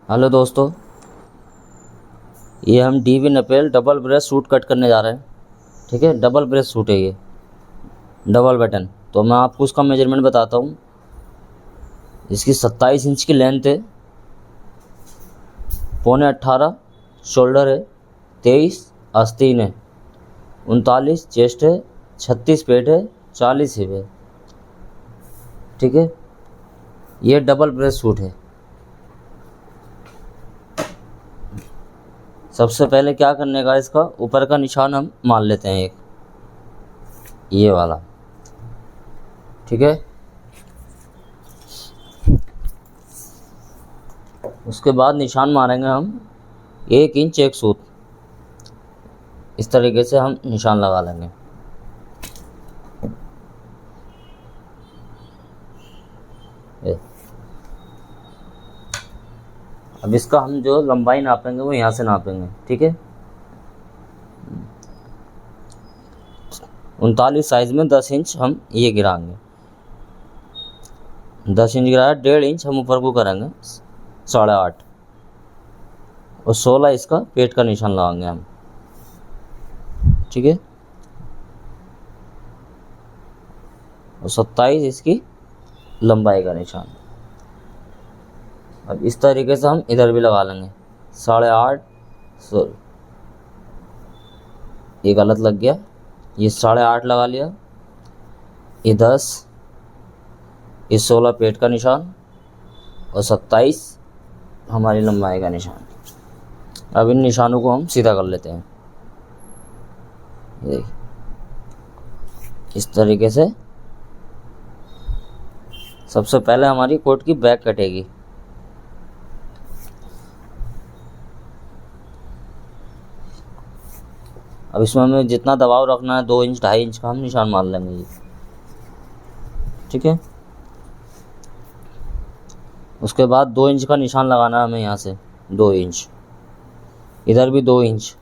Hello दोस्तों, ये हम DV lapel double breast suit cut करने जा रहे हैं। ठीक है, डबल ब्रेस्ट सूट है ये, डबल बटन। तो मैं आपको उसका मेजरमेंट बताता हूँ। इसकी 27 इंच की लेंथ है, पौने 18 शोल्डर है, 23 आस्तीन है, 39 चेस्ट है, 36 पेट है, 40 हिप है। ठीक है, ये डबल ब्रेस्ट सूट है। सबसे पहले क्या करने का, इसका ऊपर का निशान हम मान लेते हैं, एक ये वाला। ठीक है, उसके बाद निशान मारेंगे हम 1 इंच एक सूत। इस तरीके से हम निशान लगा लेंगे। ये। अब इसका हम जो लंबाई नापेंगे वो यहाँ से नापेंगे। ठीक है, 39 साइज में 10 इंच हम ये गिराएंगे। 10 इंच गिराया, 1.5 इंच हम ऊपर को करेंगे, 8.5। और 16 इसका पेट का निशान लगाएंगे हम। ठीक है, और 27 इसकी लंबाई का निशान। अब इस तरीके से हम इधर भी लगा लेंगे, 8.5। सॉरी, ये गलत लग गया, ये 8.5 लगा लिया, ये 10, ये 16 पेट का निशान, और 27 हमारी लंबाई का निशान। अब इन निशानों को हम सीधा कर लेते हैं। ये इस तरीके से सबसे पहले हमारी कोट की बैक कटेगी। अब इसमें हमें जितना दबाव रखना है, 2 इंच 2.5 इंच का हम निशान मार लेंगे ये। ठीक है, उसके बाद 2 इंच का निशान लगाना है हमें यहाँ से, 2 इंच, इधर भी 2 इंच,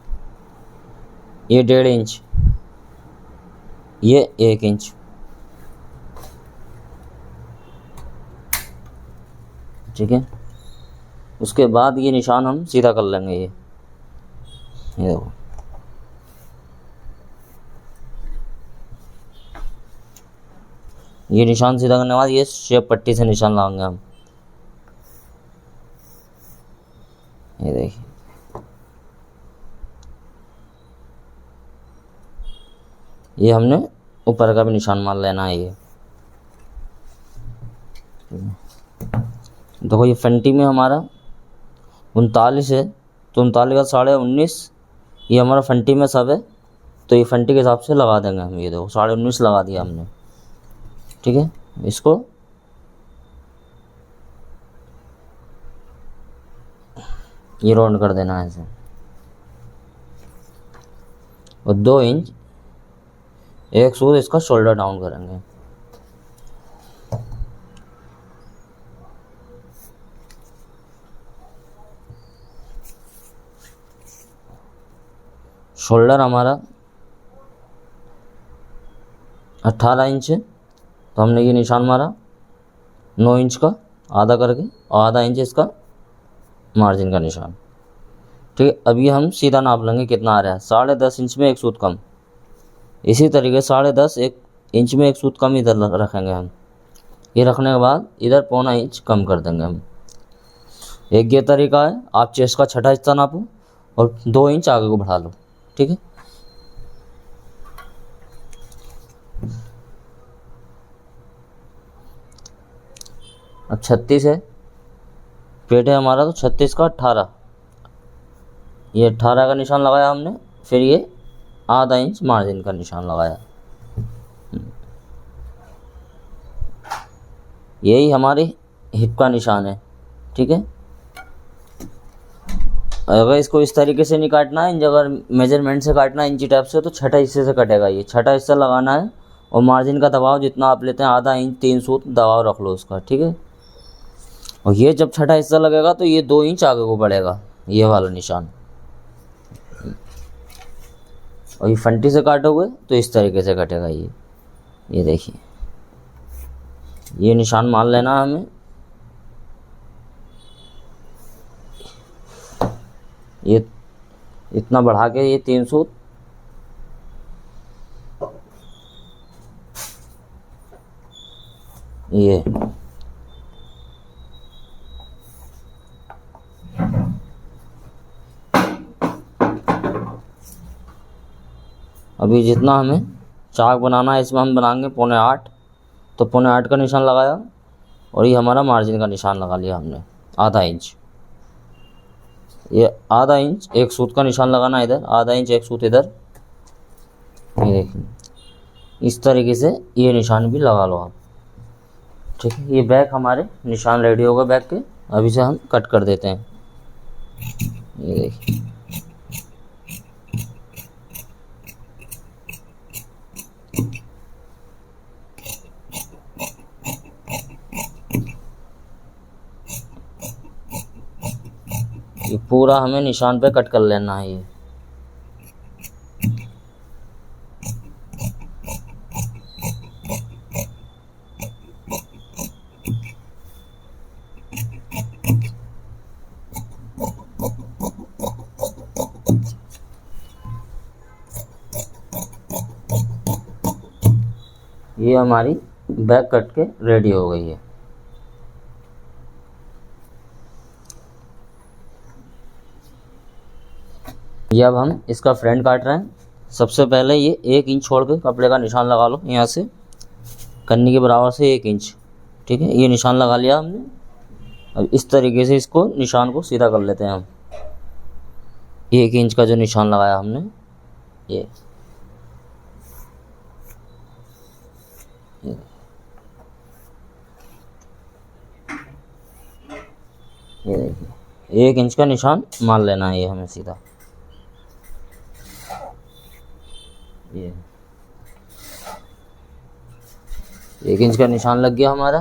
ये 1.5 इंच, ये 1 इंच। ठीक है, उसके बाद ये निशान हम सीधा कर लेंगे। ये देखो, ये निशान सीधा करने के बाद ये शेप पट्टी से निशान लगाएंगे हम। ये देखिए, ये हमने ऊपर का भी निशान मार लेना है। ये देखो, ये फंटी में हमारा 39 है, तो 39 का 19.5 ये हमारा फंटी में सब है, तो ये फंटी के हिसाब से लगा देंगे हम। ये देखो, 19.5 लगा दिया हमने। ठीक है, इसको ये राउंड कर देना है ऐसे, और 2 इंच एक सूत इसका शोल्डर डाउन करेंगे। शोल्डर हमारा 18 इंच है, तो हमने ये निशान मारा 9 इंच का आधा करके, और आधा इंच इसका मार्जिन का निशान। ठीक है, अब ये हम सीधा नाप लेंगे कितना आ रहा है। 10.5 इंच में एक सूत कम, इसी तरीके 10.5 एक इंच में एक सूत कम इधर रखेंगे हम। ये रखने के बाद इधर 1.25 इंच कम कर देंगे हम। एक ये तरीका है, आप चेस्ट का 6ठा हिस्सा नापो और 2 इंच आगे को बढ़ा लो। ठीक है, अब 36 है, पेट है हमारा, तो 36 का 18, ये 18 का निशान लगाया हमने। फिर ये आधा इंच मार्जिन का निशान लगाया। यही हमारी हिप का निशान है। ठीक है, अगर इसको इस तरीके से नहीं काटना है, इन जगह मेजरमेंट से काटना है इंची टैप से, तो 6ठा हिस्से से कटेगा। ये 6ठा हिस्सा लगाना है, और मार्जिन का दबाव जितना आप लेते हैं, आधा इंच 3 सूत दबाव रख लो उसका। ठीक है, और ये जब 6ठा हिस्सा लगेगा तो ये 2 इंच आगे को बढ़ेगा, ये वाला निशान। और ये फंटी से काटोगे तो इस तरीके से कटेगा ये देखिए, ये निशान मान लेना हमें। ये इतना बढ़ा के ये 3 सूत, ये अभी जितना हमें चाक बनाना है इसमें हम बनाएंगे 7.25, तो 7.25 का निशान लगाया और ये हमारा मार्जिन का निशान लगा लिया हमने आधा इंच। ये आधा इंच एक सूत का निशान लगाना है इधर, आधा इंच एक सूत इधर। ये देखिए इस तरीके से ये निशान भी लगा लो आप, ठीक है। ये बैक हमारे निशान रेडी होगा बैक के। अभी से हम कट कर देते हैं। ये देखिए ये पूरा हमें निशान पे कट कर लेना है। ये हमारी बैक कट के रेडी हो गई है। ये अब हम इसका फ्रंट काट रहे हैं। सबसे पहले ये 1 इंच छोड़ के कपड़े का निशान लगा लो, यहाँ से कन्नी के बराबर से 1 इंच, ठीक है। ये निशान लगा लिया हमने। अब इस तरीके से इसको निशान को सीधा कर लेते हैं हम। 1 इंच का जो निशान लगाया हमने, ये देखिए 1 इंच का निशान मान लेना है ये हमें सीधा। ये 1 इंच का निशान लग गया हमारा।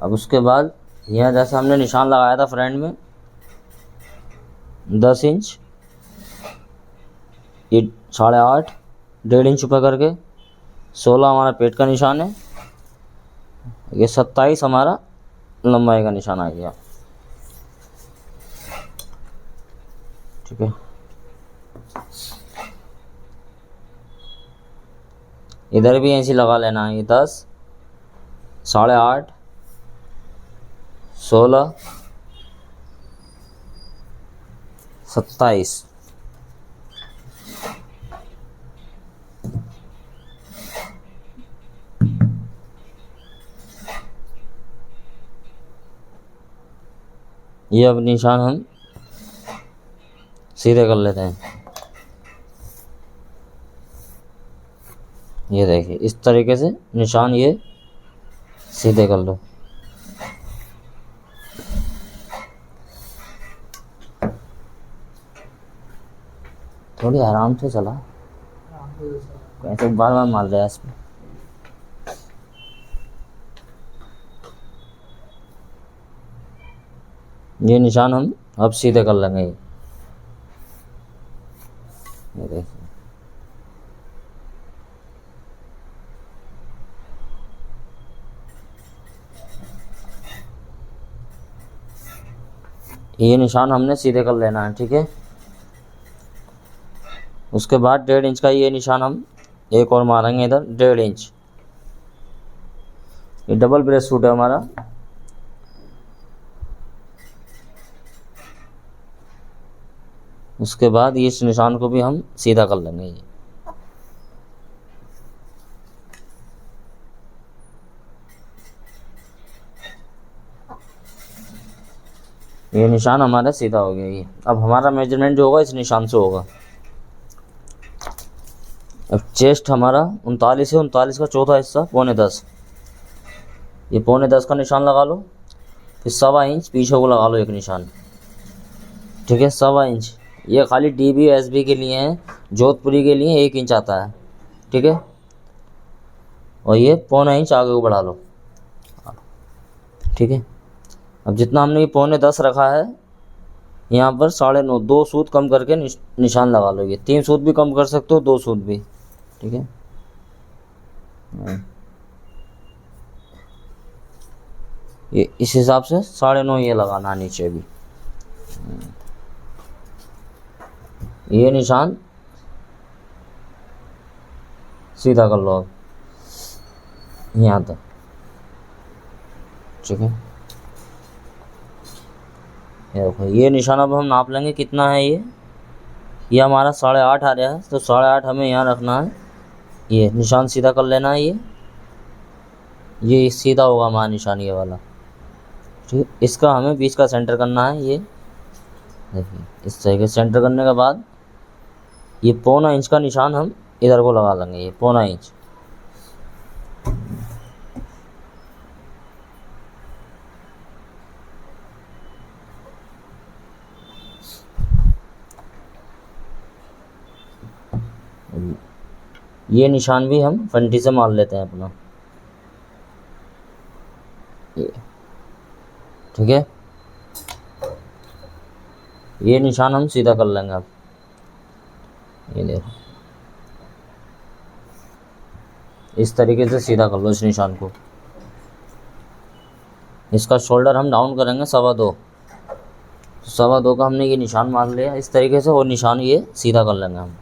अब उसके बाद यहाँ जैसे हमने निशान लगाया था फ्रंट में 10 इंच, ये 8.5, 1.5 इंच ऊपर करके 16 हमारा पेट का निशान है। ये 27 हमारा लंबाई का निशान आ गया, ठीक है। इधर भी ऐसे लगा लेना है। ये 10, 8.5, 16, 27। ये अब निशान हम सीधे कर लेते हैं। ये देखिए इस तरीके से निशान ये सीधे कर लो। थोड़ी आराम से चला, कैसे बार बार मार रहा है इसमें। ये निशान हम अब सीधे कर लेंगे। ये देखिए ये निशान हमने सीधे कर लेना है, ठीक है। उसके बाद 1.5 इंच का ये निशान हम एक और मारेंगे इधर 1.5 इंच। ये डबल ब्रेस्ट सूट है हमारा। उसके बाद इस निशान को भी हम सीधा कर लेंगे। ये निशान हमारा सीधा हो गया। ये अब हमारा मेजरमेंट जो होगा इस निशान से होगा। अब चेस्ट हमारा 39 है, 39 का चौथा हिस्सा 9.25। ये 9.25 का निशान लगा लो। फिर 1.25 इंच पीछे को लगा लो एक निशान, ठीक है। 1.25 इंच ये खाली DB SB के लिए है, जोधपुरी के लिए 1 इंच आता है, ठीक है। और ये 0.25 इंच आगे को बढ़ा लो, ठीक है। अब जितना हमने ये 9.25 रखा है यहाँ पर 9.5, 2 सूत कम करके निशान लगा लो। ये 3 सूत भी कम कर सकते हो, 2 सूत भी, ठीक है। ये इस हिसाब से 9.5 ये लगाना नीचे भी। ये निशान सीधा कर लो अब यहाँ तक, ठीक है। ये देखो, ये निशान अब हम नाप लेंगे कितना है। ये हमारा 8.5 आ रहा है, तो 8.5 हमें यहाँ रखना है। ये निशान सीधा कर लेना है। ये सीधा होगा हमारा निशान, ये वाला, ठीक है। इसका हमें बीच का सेंटर करना है। ये देखिए, इस तरीके से सेंटर करने के बाद ये 1.25 इंच का निशान हम इधर को लगा लेंगे। ये 1.25 इंच, ये निशान भी हम फंटी से मार लेते हैं अपना, ये ठीक है। ये निशान हम सीधा कर लेंगे अब। ये देखो, इस तरीके से सीधा कर लो इस निशान को। इसका शोल्डर हम डाउन करेंगे 2.25, 2.25 का हमने ये निशान मार लिया इस तरीके से, और निशान ये सीधा कर लेंगे हम।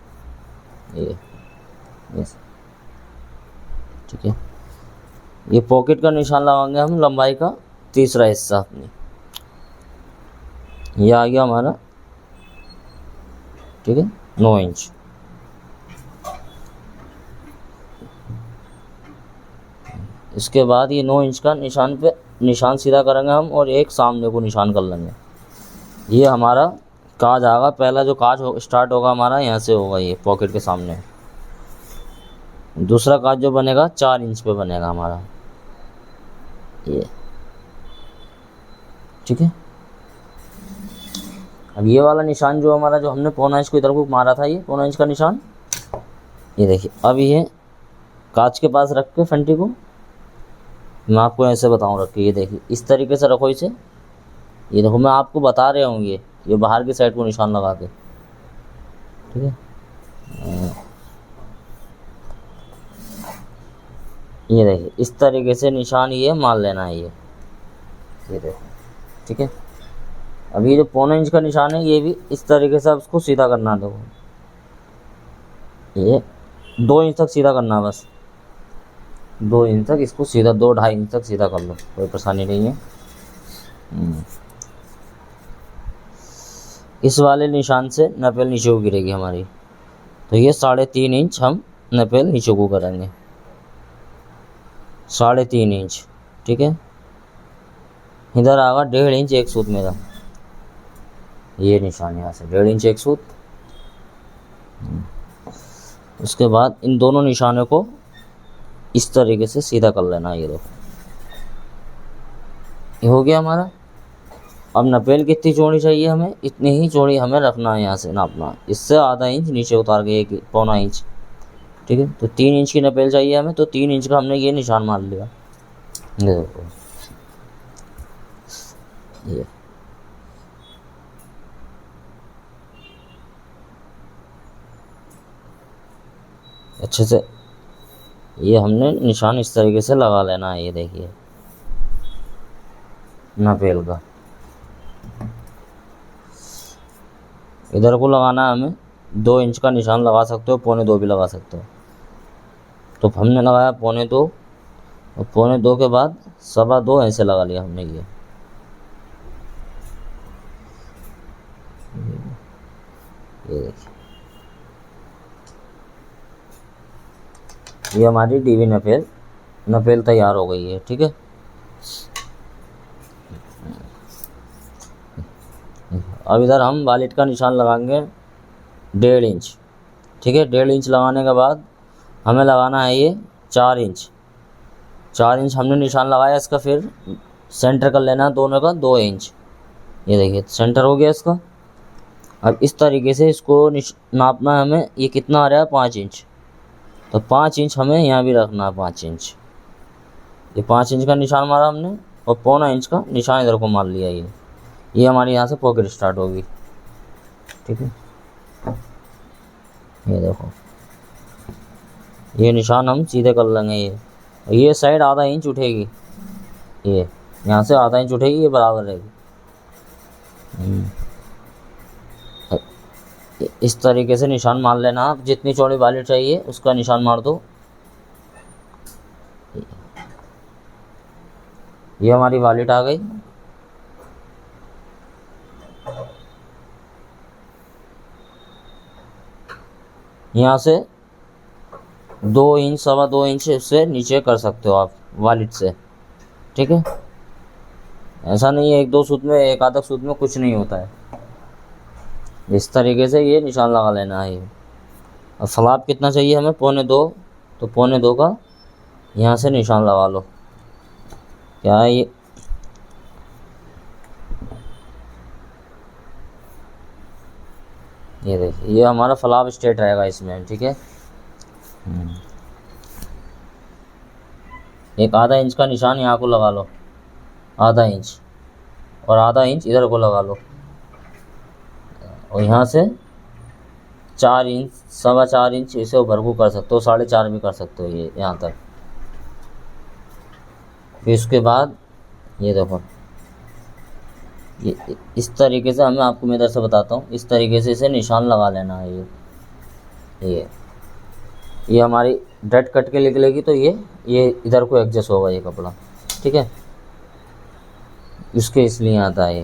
ये ठीक है। ये पॉकेट का निशान लगाएंगे हम, लंबाई का तीसरा हिस्सा अपनी। ये आ गया हमारा, ठीक है, 9 इंच। इसके बाद ये 9 इंच का निशान पे निशान सीधा करेंगे हम, और एक सामने को निशान कर लेंगे। ये हमारा काज आएगा, पहला जो काज स्टार्ट होगा हमारा यहाँ से होगा, ये पॉकेट के सामने। दूसरा काज जो बनेगा 4 इंच पे बनेगा हमारा, ये ठीक है। अब ये वाला निशान जो हमारा, जो हमने 1.25 इंच को इधर को मारा था, ये 1.25 इंच का निशान, ये देखिए। अब ये कांच के पास रख के फंटी को मैं आपको ऐसे बताऊं, रख के, ये देखिए इस तरीके से रखो इसे। ये देखो, मैं आपको बता रहा हूँ, ये बाहर की साइड को निशान लगा के, ठीक है। ये देखिए इस तरीके से निशान ये मार लेना है। ये देखो, ठीक है। अब ये जो 1.25 इंच का निशान है, ये भी इस तरीके से उसको सीधा करना है। देखो, ये 2 इंच तक सीधा करना है, बस 2 इंच तक इसको सीधा, 2-2.5 इंच तक सीधा कर लो, कोई परेशानी नहीं है। इस वाले निशान से नपेल नीचे को गिरेगी हमारी, तो ये 3.5 इंच हम नपेल नीचे को करेंगे, 3.5 इंच, ठीक है। इधर आगा 1.5 इंच एक सूत मेरा, ये निशान यहाँ से 1.5 इंच एक सूत। उसके बाद इन दोनों निशानों को इस तरीके से सीधा कर लेना। ये देखो, ये हो गया हमारा। अब नपेल कितनी चौड़ी चाहिए हमें, इतनी ही चौड़ी हमें रखना है, यहाँ से नापना। इससे आधा इंच नीचे उतार के 1.25 इंच, ठीक है। तो 3 इंच की नपेल चाहिए हमें, तो 3 इंच का हमने ये निशान मार लिया। ये देखो, ये अच्छे से ये हमने निशान इस तरीके से लगा लेना है। ये देखिए नपेल का इधर को लगाना है हमें। 2 इंच का निशान लगा सकते हो, 1.25 भी लगा सकते हो। तो हमने लगाया 1.25, और 1.25 के बाद 2.25 ऐसे लगा लिया हमने। ये देखिए, ये हमारी डीवी नपेल तैयार हो गई है, ठीक है। अब इधर हम वालेट का निशान लगाएंगे 1.5 इंच, ठीक है। 1.5 इंच लगाने के बाद हमें लगाना है ये 4 इंच। 4 इंच हमने निशान लगाया, इसका फिर सेंटर कर लेना है दोनों का 2 इंच। ये देखिए सेंटर हो गया इसका। अब इस तरीके से इसको नापना है हमें। ये कितना आ रहा है, 5 इंच, तो 5 इंच हमें यहाँ भी रखना है, 5 इंच। ये 5 इंच का निशान मारा हमने, और 1.25 इंच का निशान इधर को मार लिया। ये हमारी यहाँ से पॉकेट स्टार्ट होगी, ठीक है। ये देखो, ये निशान हम सीधे कर लेंगे। ये साइड आधा इंच उठेगी, ये यहाँ से आधा इंच उठेगी, ये बराबर रहेगी। इस तरीके से निशान मार लेना आप। जितनी चौड़ी वाली चाहिए उसका निशान मार दो। ये हमारी वॉलेट आ गई। यहाँ से 2 इंच, 2.25 इंच से नीचे कर सकते हो आप वॉलेट से, ठीक है। ऐसा नहीं है एक दो सूत में, एक आधा सूत में कुछ नहीं होता है। इस तरीके से ये निशान लगा लेना है। ये अब फलाब कितना चाहिए हमें, 2.25, तो 2.25 का यहाँ से निशान लगा लो। क्या है ये देखिए, ये हमारा फलाब स्ट्रेट रहेगा इसमें, ठीक है। एक आधा इंच का निशान यहाँ को लगा लो, आधा इंच, और आधा इंच इधर को लगा लो, और यहाँ से 4 इंच, 4.25 इंच इसे ऊपर को कर सकते हो, 4.5 भी कर सकते हो ये यहाँ तक। फिर उसके बाद ये देखो, ये इस तरीके से हमें, आपको मैं इधर से बताता हूँ, इस तरीके से इसे निशान लगा लेना है। ये हमारी डट कट के निकलेगी, तो ये इधर को एडजस्ट होगा ये कपड़ा, ठीक है। उसके इसलिए आता है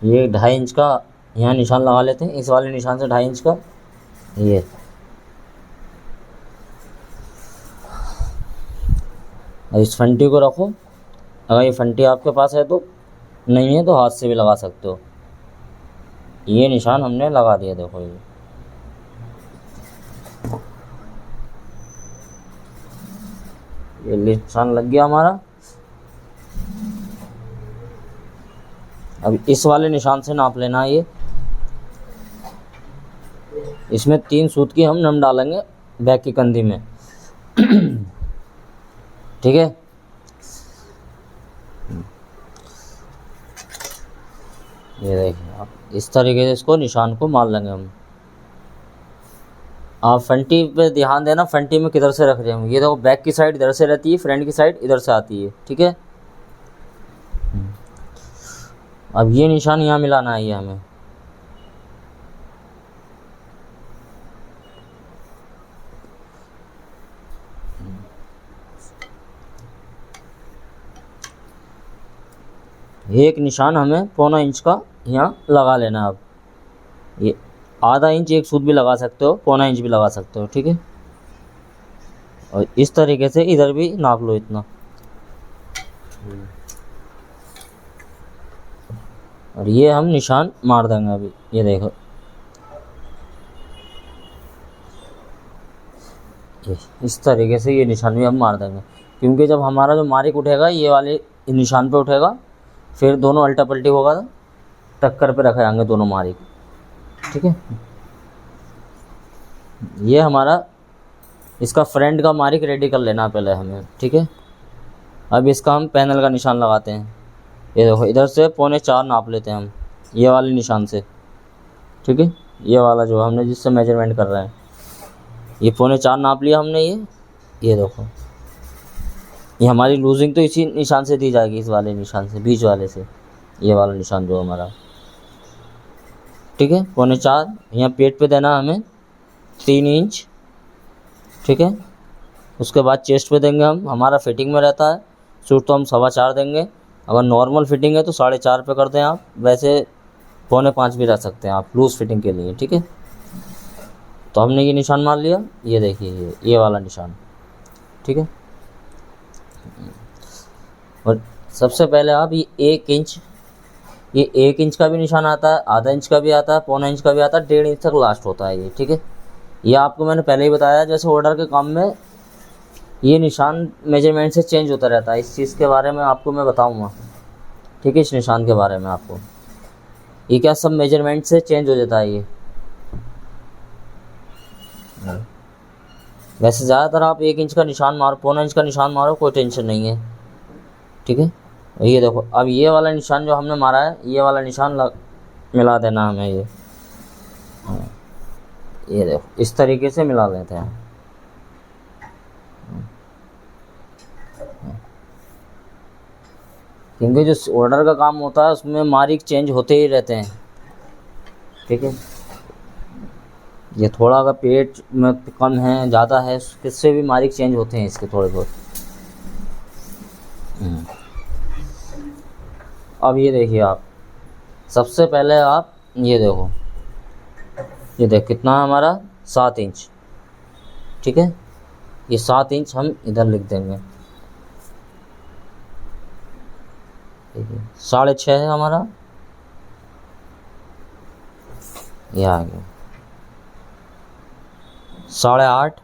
ये 2.5 इंच का यहाँ निशान लगा लेते हैं, इस वाले निशान से 2.5 इंच का। ये अब इस फंटी को रखो। अगर ये फंटी आपके पास है तो, नहीं है तो हाथ से भी लगा सकते हो। ये निशान हमने लगा दिया, देखो ये निशान लग गया हमारा। अब इस वाले निशान से नाप लेना है। ये इसमें 3 सूत की हम नम डालेंगे बैक की कंधी में, ठीक है। ये देखिए आप, इस तरीके से इसको निशान को मार लेंगे हम। आप फंटी पे ध्यान देना, फंटी में किधर से रख रहे हैं। ये देखो, बैक की साइड इधर से रहती है, फ्रंट की साइड इधर से आती है, ठीक है। अब ये निशान यहाँ मिलाना है ये हमें। एक निशान हमें 1.25 इंच का यहाँ लगा लेना है। अब ये आधा इंच एक सूत भी लगा सकते हो, 1.25 इंच भी लगा सकते हो, ठीक है। और इस तरीके से इधर भी नाप लो इतना। और ये हम निशान मार देंगे अभी। ये देखो, ये इस तरीके से ये निशान भी हम मार देंगे, क्योंकि जब हमारा जो मारिक उठेगा ये वाले निशान पे उठेगा, फिर दोनों अल्टा पल्टी होगा तो टक्कर पे रखे जाएंगे दोनों मारिक, ठीक है। ये हमारा इसका फ्रंट का मारिक रेडी कर लेना पहले हमें, ठीक है। अब इसका हम पैनल का निशान लगाते हैं। ये देखो, इधर से 4.25 नाप लेते हैं हम ये वाले निशान से, ठीक है। ये वाला जो हमने जिससे मेजरमेंट कर रहे हैं, ये 4.25 नाप लिया हमने। ये देखो, ये हमारी लूजिंग तो इसी निशान से दी जाएगी, इस वाले निशान से, बीच वाले से। ये वाला निशान जो हमारा, ठीक है, 4.25। यहाँ पेट पे देना हमें 3 इंच, ठीक है। उसके बाद चेस्ट पे देंगे हम, हमारा फिटिंग में रहता है सूट तो हम 4.25 देंगे। अगर नॉर्मल फिटिंग है तो 4.5 पे कर दें आप, वैसे 4.25 भी रह सकते हैं आप लूज़ फिटिंग के लिए, ठीक है। तो हमने ये निशान मार लिया। ये देखिए ये वाला निशान, ठीक है। और सबसे पहले आप ये 1 इंच, ये 1 इंच का भी निशान आता है, आधा इंच का भी आता है, 1.25 इंच का भी आता है, 1.5 इंच तक लास्ट होता है ये, ठीक है। ये आपको मैंने पहले ही बताया, जैसे ऑर्डर के काम में ये निशान मेजरमेंट से चेंज होता रहता है। इस चीज़ के बारे में आपको मैं बताऊंगा, ठीक है। इस निशान के बारे में आपको, ये क्या सब मेजरमेंट से चेंज हो जाता है ये। वैसे ज़्यादातर आप 1 इंच का निशान मारो, 1.25 इंच का निशान मारो, कोई टेंशन नहीं है, ठीक है। ये देखो, अब ये वाला निशान जो हमने मारा है, ये वाला निशान मिला देना हमें। ये देखो, इस तरीके से मिला लेते हैं। क्योंकि जो ऑर्डर का काम होता है उसमें मार्क चेंज होते ही रहते हैं, ठीक है। ये थोड़ा अगर पेट में कम है ज़्यादा है किससे भी मार्क चेंज होते हैं इसके थोड़े बहुत। अब ये देखिए आप, सबसे पहले आप ये देखो, ये देख कितना है हमारा 7 इंच, ठीक है। ये 7 इंच हम इधर लिख देंगे, ठीक है। 6.5 है हमारा, ये आ गया 8.5,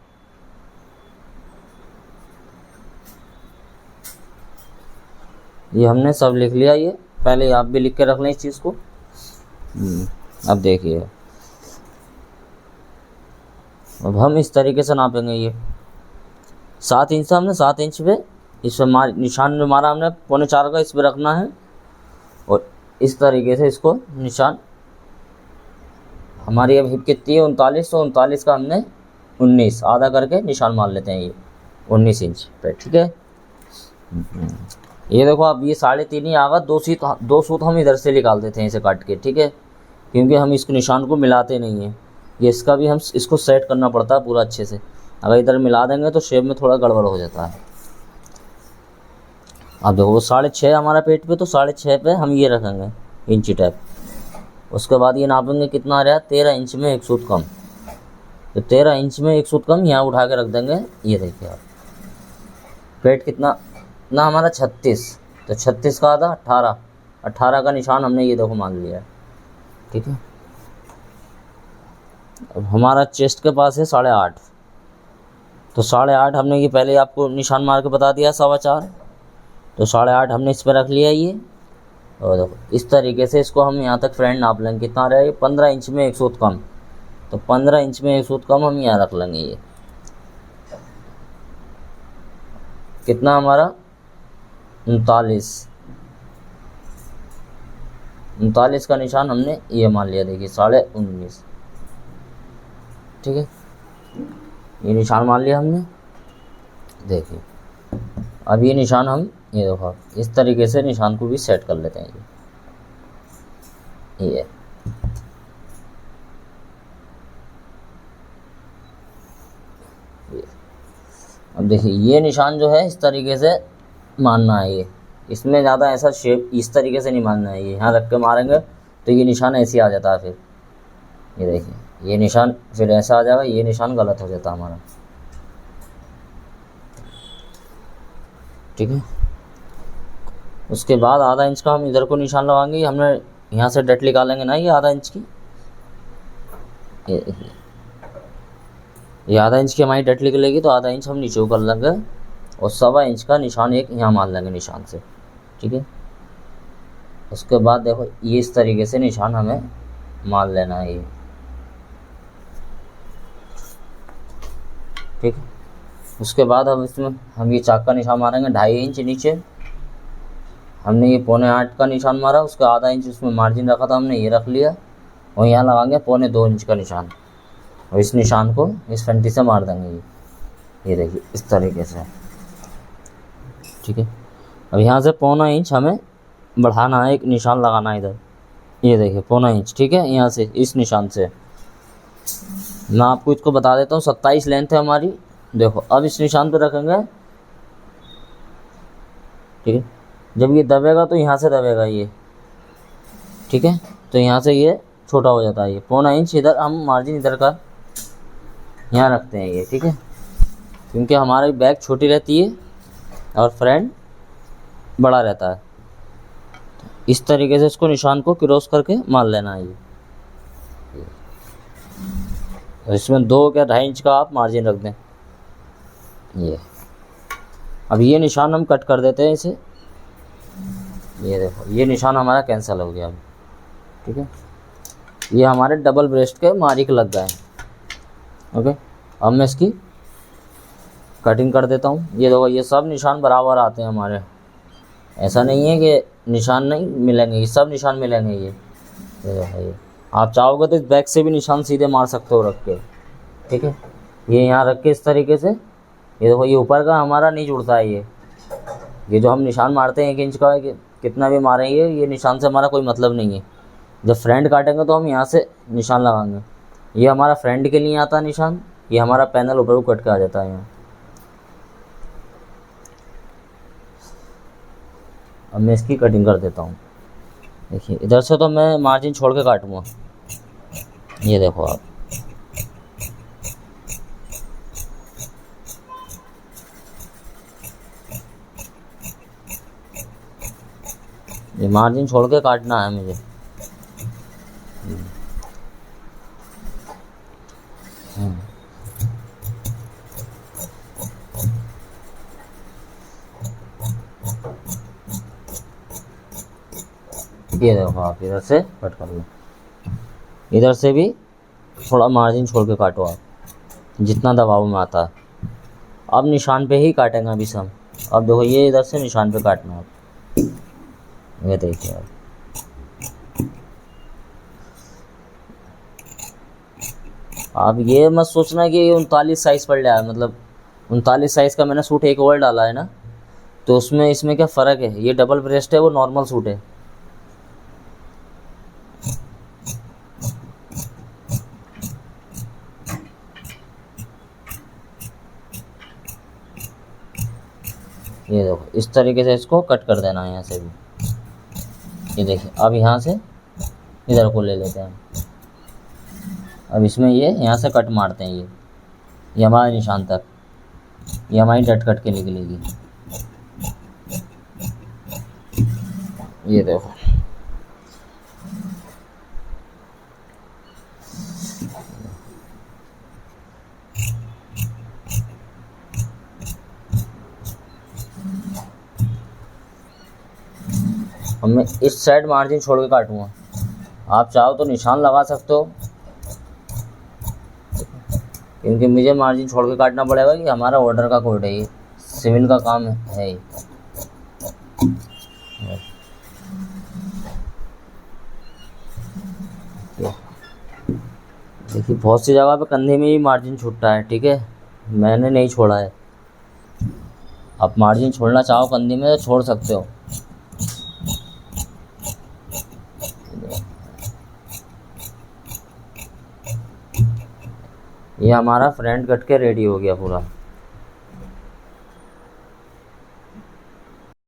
ये हमने सब लिख लिया। ये पहले आप भी लिख के रख लें इस चीज़ को। अब देखिए, अब हम इस तरीके से नापेंगे। ये 7 इंच था, हमने 7 इंच पे इस निशान जो मारा हमने 3.25 का, इस पर रखना है और इस तरीके से इसको निशान, हमारी अब हिप कितनी है 39, तो 39 का हमने 19 आधा करके निशान मार लेते हैं, ये 19 इंच पे, ठीक है। ये देखो अब ये 3.5 ही आगा, 2 सूत हम इधर से निकाल देते हैं इसे काट के, ठीक है, क्योंकि हम इसको निशान को मिलाते नहीं हैं। ये इसका भी हम इसको सेट करना पड़ता है पूरा अच्छे से, अगर इधर मिला देंगे तो शेप में थोड़ा गड़बड़ हो जाता है। अब देखो वो 6.5 हमारा पेट पे, तो 6.5 पे हम ये रखेंगे इंची टैप। उसके बाद ये नापेंगे कितना आ रहा है, 13 इंच में 1 सूत कम, तो 13 इंच में 1 सूत कम यहाँ उठा के रख देंगे। ये देखिए आप, पेट कितना ना हमारा 36, तो 36 का आधा 18 का निशान हमने ये देखो मान लिया है, ठीक है। अब हमारा चेस्ट के पास है 8.5, तो 8.5 हमने ये पहले आपको निशान मार के बता दिया 4.25, तो 8.5 हमने इस पर रख लिया ये। और देखो इस तरीके से इसको हम यहाँ तक फ्रंट नाप लेंगे, कितना रहा है 15 इंच में 1 सूत कम, तो 15 इंच में 1 सूत कम हम यहाँ रख लेंगे। ये कितना हमारा 39 का निशान हमने ये मान लिया, देखिए 19.5, ठीक है। ये निशान मान लिया हमने, देखिए अब ये निशान हम ये देखो इस तरीके से निशान को भी सेट कर लेते हैं। ये अब देखिए ये निशान जो है इस तरीके से मानना है। ये इसमें ज़्यादा ऐसा शेप इस तरीके से नहीं मानना है, ये यहाँ रख के मारेंगे तो ये निशान ऐसे आ जाता है। फिर ये देखिए ये निशान फिर ऐसा आ जाएगा, ये निशान गलत हो जाता है हमारा, ठीक है। उसके बाद आधा इंच का हम इधर को निशान लगाएंगे, हमने यहाँ से डट निकालेंगे ना, ये आधा इंच की, ये आधा इंच की हमारी डट निकलेगी, तो आधा इंच हम नीचे को कर लेंगे और 1.25 इंच का निशान एक यहाँ मान लेंगे निशान से, ठीक है। उसके बाद देखो ये इस तरीके से निशान हमें मान लेना है, ये ठीक है। उसके बाद हम इसमें हम ये चाक का निशान मारेंगे 2.5 इंच नीचे, हमने ये 7.25 का निशान मारा, उसका आधा इंच उसमें मार्जिन रखा था हमने, ये रख लिया और यहाँ लगाएंगे 2.25 इंच का निशान, और इस निशान को इस फंटी से मार देंगे। ये देखिए इस तरीके से, ठीक है। अब यहाँ से 0.25 इंच हमें बढ़ाना है, एक निशान लगाना है इधर, ये देखिए 0.25 इंच, ठीक है। यहाँ से इस निशान से मैं आपको इसको बता देता हूँ, 27 लेंथ है हमारी। देखो अब इस निशान पे रखेंगे, ठीक है। जब ये दबेगा तो यहाँ से दबेगा ये, ठीक है, तो यहाँ से ये छोटा हो जाता है। ये 0.25 इंच इधर हम मार्जिन इधर का यहाँ रखते हैं ये, ठीक है, क्योंकि हमारी बैक छोटी रहती है और फ्रंट बड़ा रहता है। इस तरीके से इसको निशान को क्रॉस करके मार लेना है। ये इसमें 2 या 2.5 इंच का आप मार्जिन रख दें। ये अब ये निशान हम कट कर देते हैं इसे, ये देखो ये निशान हमारा कैंसिल हो गया अब, ठीक है। ये हमारे डबल ब्रेस्ट के मार्क लग गए हैं, ओके। अब मैं इसकी कटिंग कर देता हूँ। ये देखो ये सब निशान बराबर आते हैं हमारे, ऐसा नहीं है कि निशान नहीं मिलेंगे, ये सब निशान मिलेंगे। ये देखो ये आप चाहोगे तो इस बैक से भी निशान सीधे मार सकते हो रख के, ठीक है। ये यहाँ रख के इस तरीके से, ये देखो ये ऊपर का हमारा नहीं जुड़ता है। ये जो हम निशान मारते हैं 1 इंच का कितना भी मारेंगे ये निशान से हमारा कोई मतलब नहीं है। जब फ्रेंड काटेंगे तो हम यहाँ से निशान लगाएंगे। ये हमारा फ्रेंड के लिए आता है निशान, ये हमारा पैनल ऊपर को कट के आ जाता है यहाँ। अब मैं इसकी कटिंग कर देता हूँ। देखिए इधर से तो मैं मार्जिन छोड़ के काटूँगा, ये देखो आप। ये मार्जिन छोड़ के काटना है मुझे। ये देखो आप, इधर से कट कर लो, इधर से भी थोड़ा मार्जिन छोड़ के काटो आप, जितना दबाव में आता है। अब निशान पे ही काटेंगे अभी से हम। अब देखो ये इधर से निशान पे काटना आप, ये देखिए आप। आप ये मत सोचना कि 39 साइज़ पड़ रहा है, मतलब 39 साइज़ का मैंने सूट एक और डाला है ना, तो उसमें इसमें क्या फ़र्क है। ये डबल ब्रेस्ट है, वो नॉर्मल सूट है। ये देखो इस तरीके से इसको कट कर देना है यहाँ से भी। ये देखिए अब यहाँ से इधर को ले लेते हैं। अब इसमें ये यहाँ से कट मारते हैं, ये हमारे निशान तक, ये हमारी डट कट के निकलेगी। ये देखो अब मैं इस साइड मार्जिन छोड़ के काटूँगा। आप चाहो तो निशान लगा सकते हो, क्योंकि मुझे मार्जिन छोड़ के काटना पड़ेगा कि हमारा ऑर्डर का कोड है, ये सिविल का काम है ये। देखिए बहुत सी जगह पे कंधे में ही मार्जिन छूटता है, ठीक है, मैंने नहीं छोड़ा है। आप मार्जिन छोड़ना चाहो कंधे में तो छोड़ सकते हो। ये हमारा फ्रंट कट के रेडी हो गया पूरा।